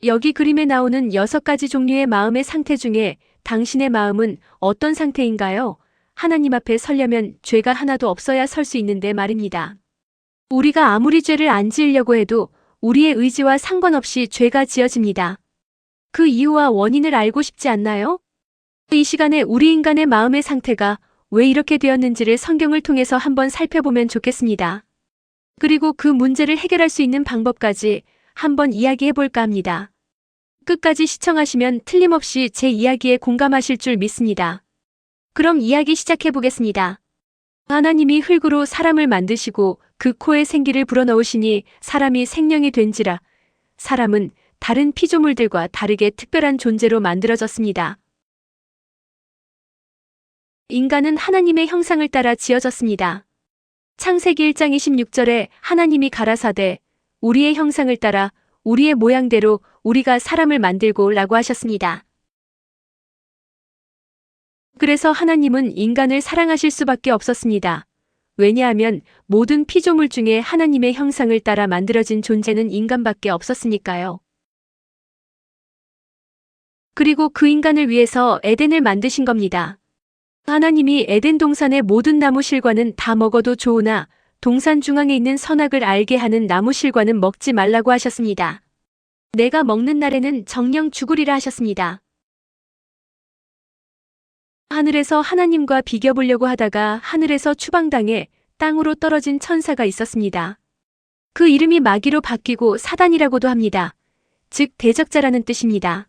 여기 그림에 나오는 6가지 종류의 마음의 상태 중에 당신의 마음은 어떤 상태인가요? 하나님 앞에 서려면 죄가 하나도 없어야 설 수 있는데 말입니다. 우리가 아무리 죄를 안 지으려고 해도 우리의 의지와 상관없이 죄가 지어집니다. 그 이유와 원인을 알고 싶지 않나요? 이 시간에 우리 인간의 마음의 상태가 왜 이렇게 되었는지를 성경을 통해서 한번 살펴보면 좋겠습니다. 그리고 그 문제를 해결할 수 있는 방법까지 한번 이야기해 볼까 합니다. 끝까지 시청하시면 틀림없이 제 이야기에 공감하실 줄 믿습니다. 그럼 이야기 시작해 보겠습니다. 하나님이 흙으로 사람을 만드시고 그 코에 생기를 불어넣으시니 사람이 생명이 된지라. 사람은 다른 피조물들과 다르게 특별한 존재로 만들어졌습니다. 인간은 하나님의 형상을 따라 지어졌습니다. 창세기 1장 26절에 하나님이 가라사대 우리의 형상을 따라 우리의 모양대로 우리가 사람을 만들고 라고 하셨습니다. 그래서 하나님은 인간을 사랑하실 수밖에 없었습니다. 왜냐하면 모든 피조물 중에 하나님의 형상을 따라 만들어진 존재는 인간밖에 없었으니까요. 그리고 그 인간을 위해서 에덴을 만드신 겁니다. 하나님이 에덴 동산의 모든 나무 실과는 다 먹어도 좋으나 동산 중앙에 있는 선악을 알게 하는 나무 실과는 먹지 말라고 하셨습니다. 내가 먹는 날에는 정녕 죽으리라 하셨습니다. 하늘에서 하나님과 비교보려고 하다가 하늘에서 추방당해 땅으로 떨어진 천사가 있었습니다. 그 이름이 마귀로 바뀌고 사단이라고도 합니다. 즉 대적자라는 뜻입니다.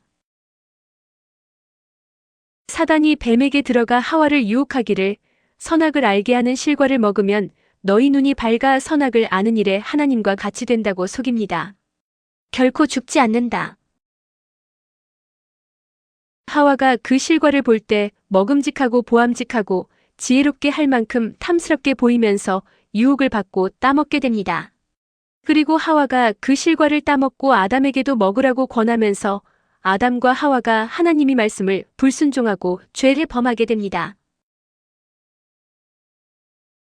사단이 뱀에게 들어가 하와를 유혹하기를 선악을 알게 하는 실과를 먹으면 너희 눈이 밝아 선악을 아는 일에 하나님과 같이 된다고 속입니다. 결코 죽지 않는다. 하와가 그 실과를 볼 때 먹음직하고 보암직하고 지혜롭게 할 만큼 탐스럽게 보이면서 유혹을 받고 따먹게 됩니다. 그리고 하와가 그 실과를 따먹고 아담에게도 먹으라고 권하면서 아담과 하와가 하나님의 말씀을 불순종하고 죄를 범하게 됩니다.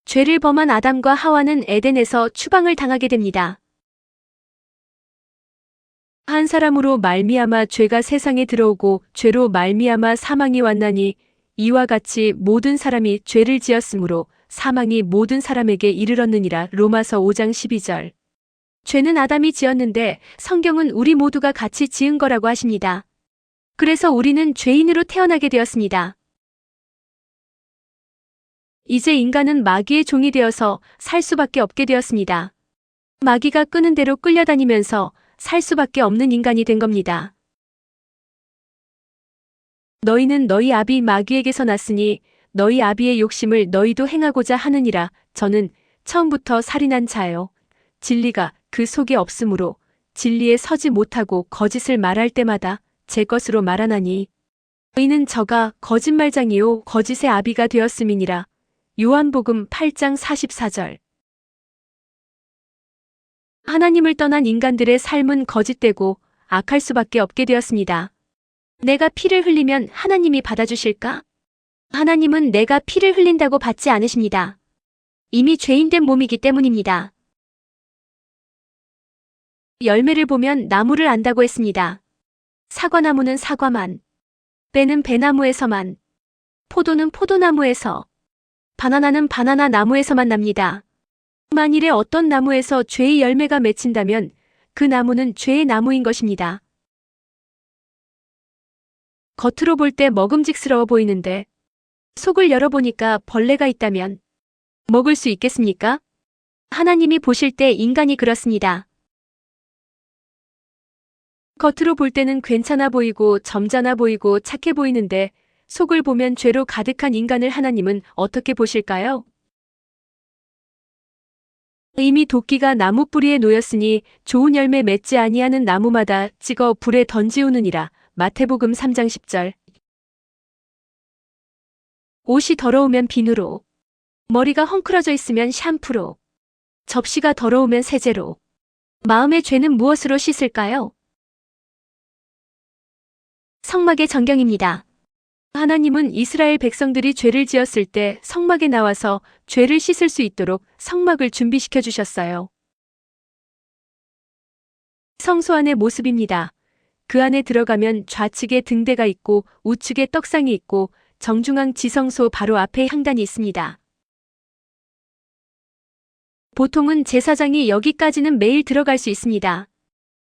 죄를 범한 아담과 하와는 에덴에서 추방을 당하게 됩니다. 한 사람으로 말미암아 죄가 세상에 들어오고 죄로 말미암아 사망이 왔나니 이와 같이 모든 사람이 죄를 지었으므로 사망이 모든 사람에게 이르렀느니라. 로마서 5장 12절. 죄는 아담이 지었는데 성경은 우리 모두가 같이 지은 거라고 하십니다. 그래서 우리는 죄인으로 태어나게 되었습니다. 이제 인간은 마귀의 종이 되어서 살 수밖에 없게 되었습니다. 마귀가 끄는 대로 끌려다니면서 살 수밖에 없는 인간이 된 겁니다. 너희는 너희 아비 마귀에게서 났으니 너희 아비의 욕심을 너희도 행하고자 하느니라. 저는 처음부터 살인한 자요. 진리가 그 속에 없으므로 진리에 서지 못하고 거짓을 말할 때마다 제 것으로 말하나니 너희는 저가 거짓말장이요 거짓의 아비가 되었음이니라. 요한복음 8장 44절. 하나님을 떠난 인간들의 삶은 거짓되고 악할 수밖에 없게 되었습니다. 내가 피를 흘리면 하나님이 받아주실까? 하나님은 내가 피를 흘린다고 받지 않으십니다. 이미 죄인된 몸이기 때문입니다. 열매를 보면 나무를 안다고 했습니다. 사과나무는 사과만, 배는 배나무에서만, 포도는 포도나무에서, 바나나는 바나나 나무에서만 납니다. 만일에 어떤 나무에서 죄의 열매가 맺힌다면 그 나무는 죄의 나무인 것입니다. 겉으로 볼 때 먹음직스러워 보이는데 속을 열어보니까 벌레가 있다면 먹을 수 있겠습니까? 하나님이 보실 때 인간이 그렇습니다. 겉으로 볼 때는 괜찮아 보이고 점잖아 보이고 착해 보이는데 속을 보면 죄로 가득한 인간을 하나님은 어떻게 보실까요? 이미 도끼가 나무 뿌리에 놓였으니 좋은 열매 맺지 아니하는 나무마다 찍어 불에 던지우느니라. 마태복음 3장 10절. 옷이 더러우면 비누로, 머리가 헝클어져 있으면 샴푸로, 접시가 더러우면 세제로, 마음의 죄는 무엇으로 씻을까요? 성막의 정경입니다. 하나님은 이스라엘 백성들이 죄를 지었을 때 성막에 나와서 죄를 씻을 수 있도록 성막을 준비시켜 주셨어요. 성소 안의 모습입니다. 그 안에 들어가면 좌측에 등대가 있고 우측에 떡상이 있고 정중앙 지성소 바로 앞에 향단이 있습니다. 보통은 제사장이 여기까지는 매일 들어갈 수 있습니다.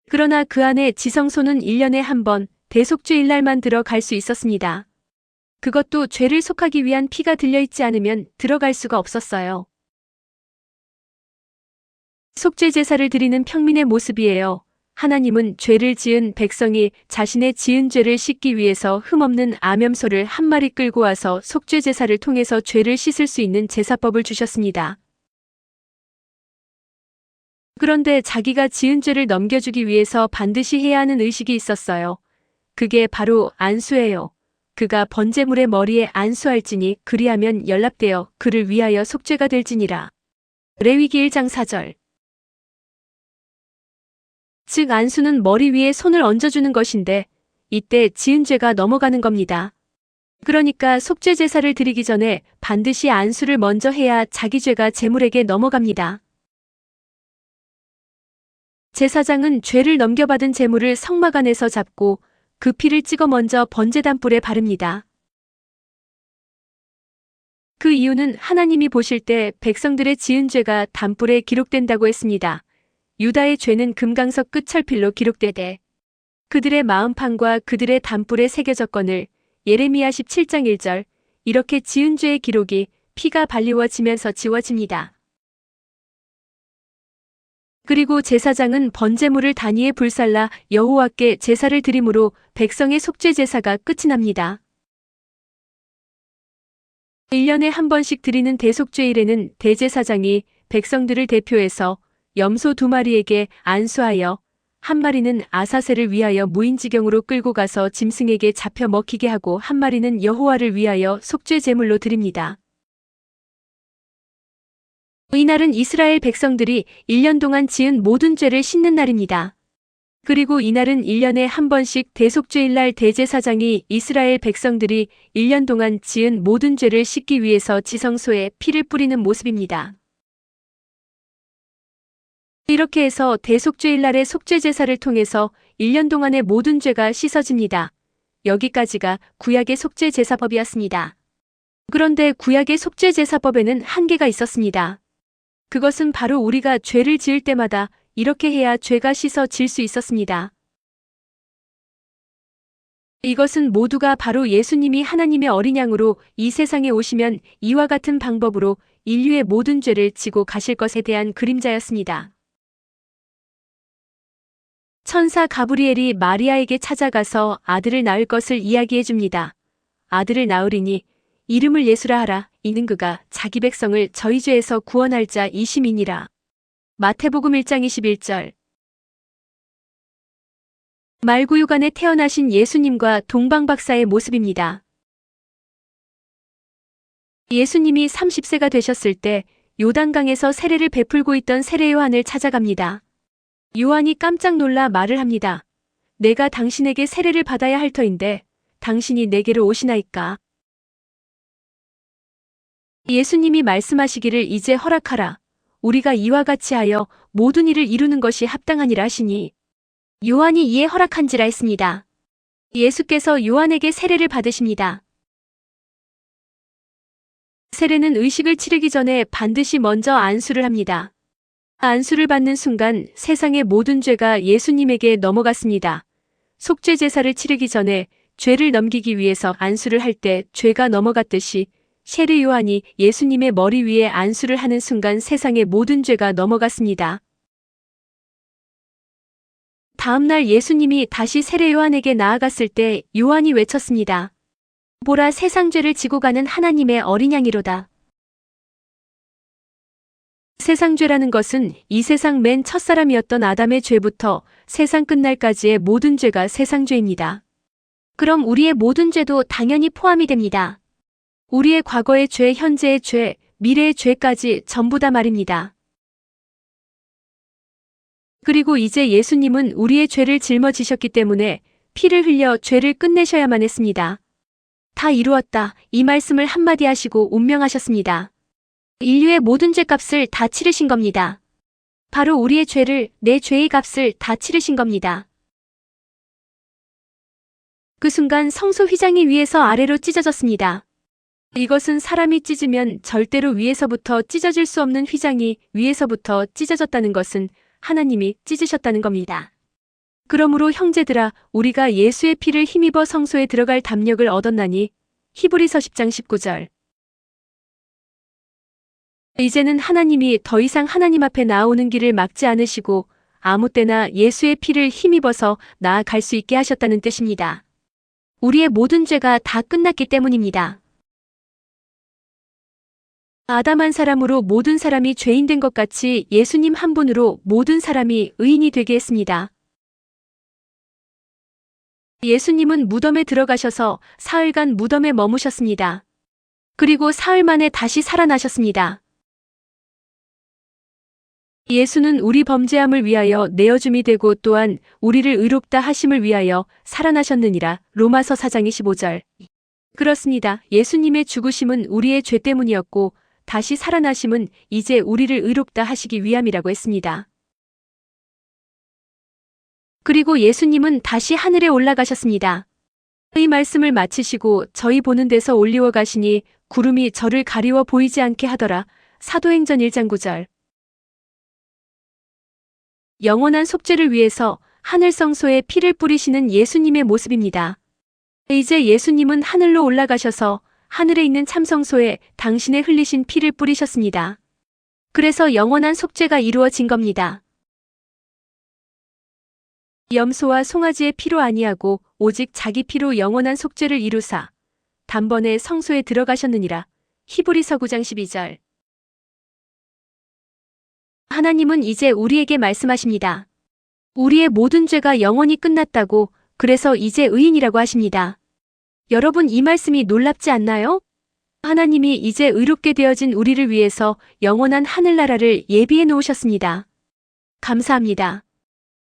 그러나 그 안에 지성소는 1년에 한 번 대속죄일날만 들어갈 수 있었습니다. 그것도 죄를 속하기 위한 피가 들려있지 않으면 들어갈 수가 없었어요. 속죄 제사를 드리는 평민의 모습이에요. 하나님은 죄를 지은 백성이 자신의 지은 죄를 씻기 위해서 흠없는 암염소를 한 마리 끌고 와서 속죄 제사를 통해서 죄를 씻을 수 있는 제사법을 주셨습니다. 그런데 자기가 지은 죄를 넘겨주기 위해서 반드시 해야 하는 의식이 있었어요. 그게 바로 안수예요. 그가 번제물의 머리에 안수할지니 그리하면 연락되어 그를 위하여 속죄가 될지니라. 레위기 1장 4절. 즉 안수는 머리 위에 손을 얹어주는 것인데 이때 지은 죄가 넘어가는 겁니다. 그러니까 속죄 제사를 드리기 전에 반드시 안수를 먼저 해야 자기 죄가 제물에게 넘어갑니다. 제사장은 죄를 넘겨받은 제물을 성막 안에서 잡고 그 피를 찍어 먼저 번제단불에 바릅니다. 그 이유는 하나님이 보실 때 백성들의 지은 죄가 단불에 기록된다고 했습니다. 유다의 죄는 금강석 끝철필로 기록되되 그들의 마음판과 그들의 단불에 새겨졌거늘 예레미야 17장 1절 이렇게 지은 죄의 기록이 피가 발리워지면서 지워집니다. 그리고 제사장은 번제물을 단위에 불살라 여호와께 제사를 드림으로 백성의 속죄 제사가 끝이 납니다. 1년에 한 번씩 드리는 대속죄일에는 대제사장이 백성들을 대표해서 염소 2마리에게 안수하여 한 마리는 아사셀을 위하여 무인지경으로 끌고 가서 짐승에게 잡혀 먹히게 하고 한 마리는 여호와를 위하여 속죄 제물로 드립니다. 이날은 이스라엘 백성들이 1년 동안 지은 모든 죄를 씻는 날입니다. 그리고 이날은 1년에 한 번씩 대속죄일날 대제사장이 이스라엘 백성들이 1년 동안 지은 모든 죄를 씻기 위해서 지성소에 피를 뿌리는 모습입니다. 이렇게 해서 대속죄일날의 속죄제사를 통해서 1년 동안의 모든 죄가 씻어집니다. 여기까지가 구약의 속죄제사법이었습니다. 그런데 구약의 속죄제사법에는 한계가 있었습니다. 그것은 바로 우리가 죄를 지을 때마다 이렇게 해야 죄가 씻어질 수 있었습니다. 이것은 모두가 바로 예수님이 하나님의 어린 양으로 이 세상에 오시면 이와 같은 방법으로 인류의 모든 죄를 지고 가실 것에 대한 그림자였습니다. 천사 가브리엘이 마리아에게 찾아가서 아들을 낳을 것을 이야기해 줍니다. 아들을 낳으리니 이름을 예수라 하라. 이는 그가 자기 백성을 저희 죄에서 구원할 자 이심이니라. 마태복음 1장 21절. 말구유관에 태어나신 예수님과 동방박사의 모습입니다. 예수님이 30세가 되셨을 때 요단강에서 세례를 베풀고 있던 세례 요한을 찾아갑니다. 요한이 깜짝 놀라 말을 합니다. 내가 당신에게 세례를 받아야 할 터인데 당신이 내게로 오시나이까? 예수님이 말씀하시기를 이제 허락하라. 우리가 이와 같이 하여 모든 일을 이루는 것이 합당하니라 하시니 요한이 이에 허락한지라 했습니다. 예수께서 요한에게 세례를 받으십니다. 세례는 의식을 치르기 전에 반드시 먼저 안수를 합니다. 안수를 받는 순간 세상의 모든 죄가 예수님에게 넘어갔습니다. 속죄 제사를 치르기 전에 죄를 넘기기 위해서 안수를 할 때 죄가 넘어갔듯이 세례 요한이 예수님의 머리 위에 안수를 하는 순간 세상의 모든 죄가 넘어갔습니다. 다음 날 예수님이 다시 세례 요한에게 나아갔을 때 요한이 외쳤습니다. 보라, 세상 죄를 지고 가는 하나님의 어린 양이로다. 세상 죄라는 것은 이 세상 맨 첫사람이었던 아담의 죄부터 세상 끝날까지의 모든 죄가 세상 죄입니다. 그럼 우리의 모든 죄도 당연히 포함이 됩니다. 우리의 과거의 죄, 현재의 죄, 미래의 죄까지 전부 다 말입니다. 그리고 이제 예수님은 우리의 죄를 짊어지셨기 때문에 피를 흘려 죄를 끝내셔야만 했습니다. 다 이루었다. 이 말씀을 한마디 하시고 운명하셨습니다. 인류의 모든 죄값을 다 치르신 겁니다. 바로 우리의 죄를, 내 죄의 값을 다 치르신 겁니다. 그 순간 성소 휘장이 위에서 아래로 찢어졌습니다. 이것은 사람이 찢으면 절대로 위에서부터 찢어질 수 없는 휘장이 위에서부터 찢어졌다는 것은 하나님이 찢으셨다는 겁니다. 그러므로 형제들아, 우리가 예수의 피를 힘입어 성소에 들어갈 담력을 얻었나니. 히브리서 10장 19절. 이제는 하나님이 더 이상 하나님 앞에 나오는 길을 막지 않으시고 아무 때나 예수의 피를 힘입어서 나아갈 수 있게 하셨다는 뜻입니다. 우리의 모든 죄가 다 끝났기 때문입니다. 아담 한 사람으로 모든 사람이 죄인 된 것 같이 예수님 한 분으로 모든 사람이 의인이 되게 했습니다. 예수님은 무덤에 들어가셔서 사흘간 무덤에 머무셨습니다. 그리고 사흘 만에 다시 살아나셨습니다. 예수는 우리 범죄함을 위하여 내어줌이 되고 또한 우리를 의롭다 하심을 위하여 살아나셨느니라. 로마서 4장 25절. 그렇습니다. 예수님의 죽으심은 우리의 죄 때문이었고 다시 살아나심은 이제 우리를 의롭다 하시기 위함이라고 했습니다. 그리고 예수님은 다시 하늘에 올라가셨습니다. 이 말씀을 마치시고 저희 보는 데서 올리워 가시니 구름이 저를 가리워 보이지 않게 하더라. 사도행전 1장 9절. 영원한 속죄를 위해서 하늘 성소에 피를 뿌리시는 예수님의 모습입니다. 이제 예수님은 하늘로 올라가셔서 하늘에 있는 참성소에 당신의 흘리신 피를 뿌리셨습니다. 그래서 영원한 속죄가 이루어진 겁니다. 염소와 송아지의 피로 아니하고 오직 자기 피로 영원한 속죄를 이루사 단번에 성소에 들어가셨느니라. 히브리서 9장 12절. 하나님은 이제 우리에게 말씀하십니다. 우리의 모든 죄가 영원히 끝났다고, 그래서 이제 의인이라고 하십니다. 여러분, 이 말씀이 놀랍지 않나요? 하나님이 이제 의롭게 되어진 우리를 위해서 영원한 하늘나라를 예비해 놓으셨습니다. 감사합니다.